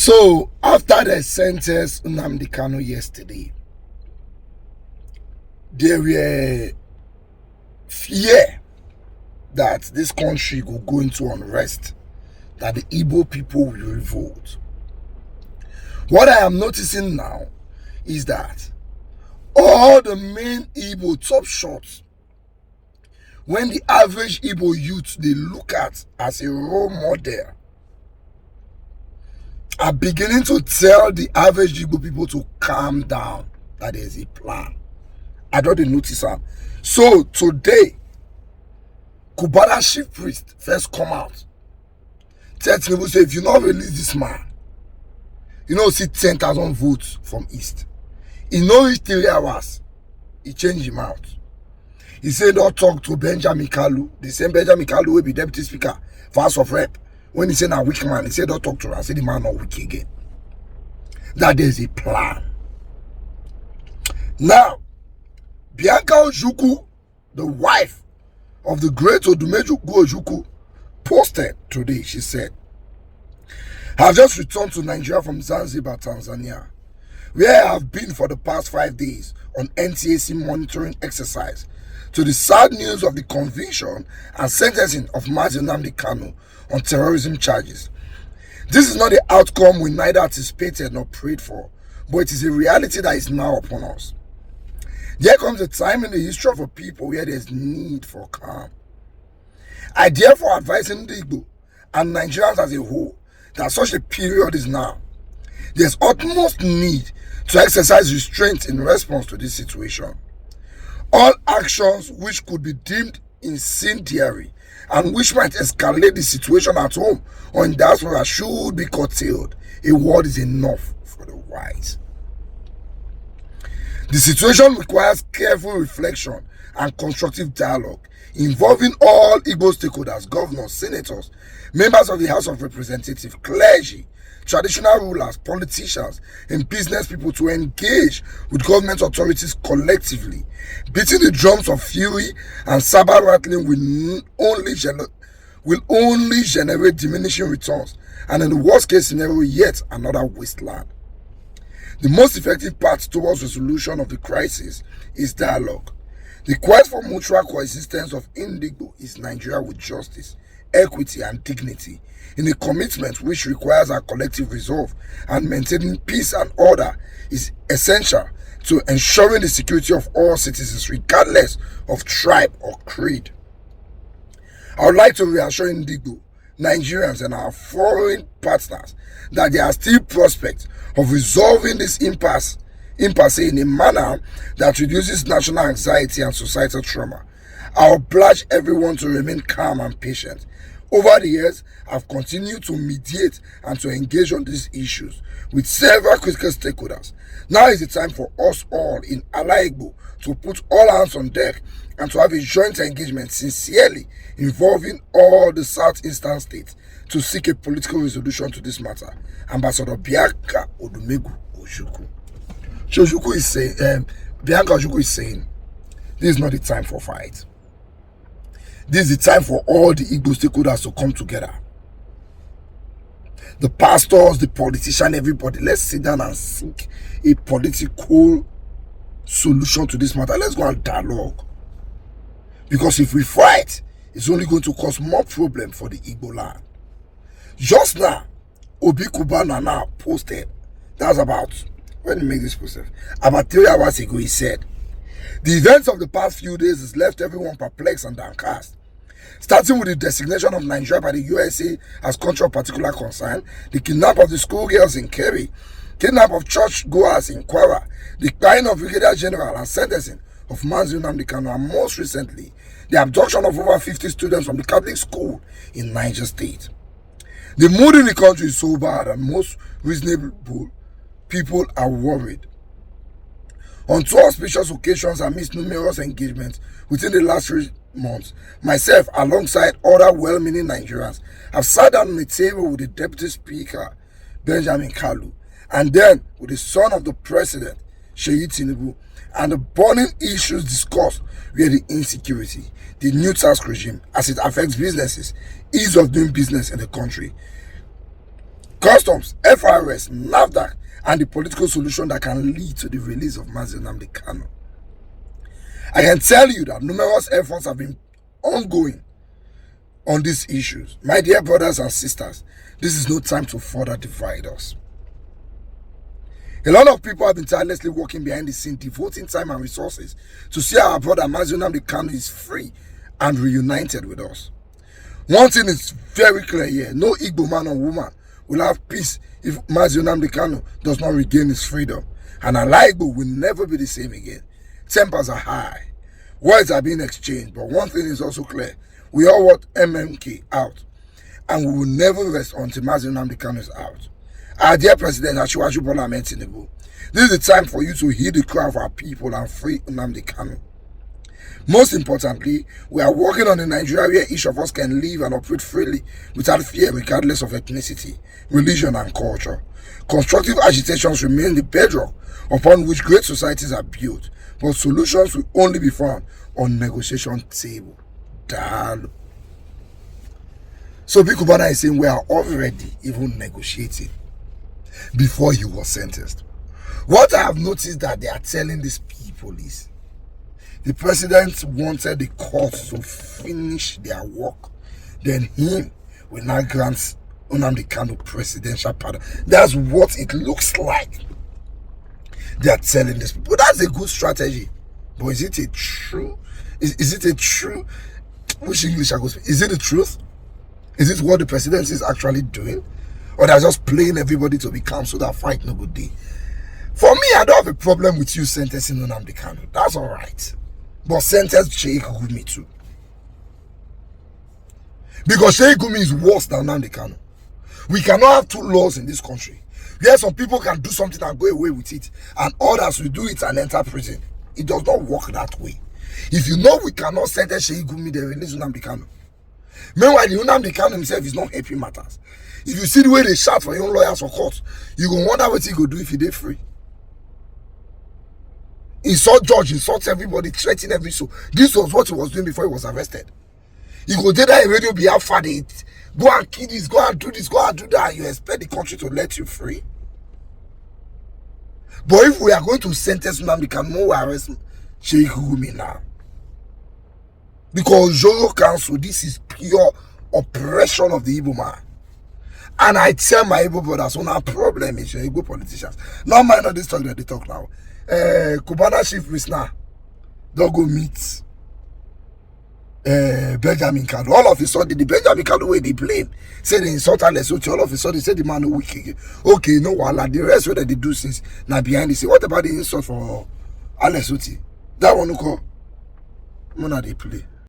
So, after they sentenced Nnamdi Kanu yesterday, there were fear that this country will go into unrest, that the Igbo people will revolt. What I am noticing now is that all the main Igbo top shots, when the average Igbo youth they look at as a role model, are beginning to tell the average Igbo people to calm down, that there is a plan. I don't notice that. So today, Cubana chief priest first come out. Tell Tinubu say, if you not release this man, you know, see 10,000 votes from East. In no reach 3 hours, he changed him out. He said, don't talk to Benjamin Kalu. The same Benjamin Kalu will be deputy speaker for House of Rep. When he said, a weak man, he said, don't talk to her. I said, the man not weak again. That there's a plan. Now, Bianca Ojukwu, the wife of the great Obi Ojukwu, posted today. She said, I have just returned to Nigeria from Zanzibar, Tanzania, where I have been for the past 5 days on NTAC monitoring exercise to the sad news of the conviction and sentencing of Nnamdi Kanu on terrorism charges. This is not the outcome we neither anticipated nor prayed for, but it is a reality that is now upon us. There comes a time in the history of a people where there is need for calm. I therefore advise Igbo and Nigerians as a whole that such a period is now. There is utmost need to exercise restraint in response to this situation. All actions which could be deemed incendiary and which might escalate the situation at home or in diaspora should be curtailed. A word is enough for the wise. The situation requires careful reflection and constructive dialogue involving all Igbo stakeholders, governors, senators, members of the House of Representatives, clergy, traditional rulers, politicians, and business people to engage with government authorities collectively. Beating the drums of fury and saber rattling will only generate diminishing returns, and in the worst case scenario, yet another wasteland. The most effective path towards resolution of the crisis is dialogue. The quest for mutual coexistence of Igbo is Nigeria with justice, equity, and dignity, in a commitment which requires our collective resolve, and maintaining peace and order is essential to ensuring the security of all citizens regardless of tribe or creed. I would like to reassure Igbo, Nigerians, and our foreign partners that there are still prospects of resolving this impasse in a manner that reduces national anxiety and societal trauma. I oblige everyone to remain calm and patient. Over the years, I've continued to mediate and to engage on these issues with several critical stakeholders. Now is the time for us all in Ala Igbo to put all hands on deck and to have a joint engagement sincerely involving all the southeastern states to seek a political resolution to this matter. Ambassador Bianca Ojukwu. Ojukwu is saying, Bianca Ojukwu is saying, this is not the time for fight. This is the time for all the Igbo stakeholders to come together. The pastors, the politicians, everybody, let's sit down and seek a political solution to this matter. Let's go and dialogue. Because if we fight, it's only going to cause more problem for the Igbo land. Just now, Obi Cubana now posted, that's about, when he made this post, about 3 hours ago, he said, the events of the past few days has left everyone perplexed and downcast. Starting with the designation of Nigeria by the USA as country of particular concern, the kidnap of the schoolgirls in Kerry, kidnap of church-goers in Kwara, the dying of Brigadier General and sentencing of Nnamdi Kanu, and most recently, the abduction of over 50 students from the Catholic school in Niger State. The mood in the country is so bad and most reasonable people are worried. On 2 auspicious occasions amidst numerous engagements within the last 3 months, myself, alongside other well-meaning Nigerians, have sat down on the table with the Deputy Speaker, Benjamin Kalu, and then with the son of the President, Sheyi Tinubu, and the burning issues discussed were the insecurity, the new tax regime as it affects businesses, ease of doing business in the country, customs, FRS, Nnamdi, and the political solution that can lead to the release of Nnamdi Kanu. I can tell you that numerous efforts have been ongoing on these issues. My dear brothers and sisters, this is no time to further divide us. A lot of people have been tirelessly working behind the scene, devoting time and resources to see our brother Nnamdi Kanu is free and reunited with us. One thing is very clear here: no Igbo man or woman will have peace if Nnamdi Kanu does not regain his freedom. And Allah Igbo will never be the same again. Tempers are high, words are being exchanged, but one thing is also clear: we all want MMK out, and we will never rest until Nnamdi Kanu is out. Our dear President Bola Ahmed Tinubu, this is the time for you to hear the cry of our people and free Nnamdi Kanu. Most importantly, we are working on a Nigeria where each of us can live and operate freely without fear, regardless of ethnicity, religion, and culture. Constructive agitations remain the bedrock upon which great societies are built, but solutions will only be found on negotiation table. Dialogue. So Obi Cubana is saying we are already even negotiating before he was sentenced. What I have noticed that they are telling these people is the president wanted the court to finish their work, then him will now grant Nnamdi Kanu presidential pardon. That's what it looks like. They are telling these people. That's a good strategy, but is it a true? Is it a true? Which English I go speak? Is it the truth? Is it what the president is actually doing, or they're just playing everybody to be calm so that fight no good day? For me, I don't have a problem with you sentencing Nnamdi Kanu. That's all right. But sentence Sheikh Gumi too. Because Sheikh Gumi is worse than Nnamdi Kanu. We cannot have two laws in this country. Where some people can do something and go away with it, and others will do it and enter prison. It does not work that way. If you know we cannot sentence Sheikh Gumi, then release Nnamdi Kanu. Meanwhile, the Nnamdi Kanu himself is not helping matters. If you see the way they shout for your own lawyers for court, you go wonder what he go do if he dey free. Insult judge, insult everybody, threaten every soul. This was what he was doing before he was arrested. He go there that radio be out it. Go and kill this, go and do this, go and do that, and you expect the country to let you free. But if we are going to sentence Nnamdi Kanu, we arrest Sheikh Gumi now. Because Joro Council, this is pure oppression of the Igbo man. And I tell my Igbo brothers, our problem is your Igbo politicians. Now mind not this talk that they talk now. Cubana chief prisoner don't go meet Benjamin Kanu. All of a sudden, the Benjamin Kanu way they blame, say they insult Alesoti. All of a sudden, they say the man no weak again. Okay, no wala. The rest what they do since now behind the scene. What about the insult for Alesoti? That one no call. Mona they play.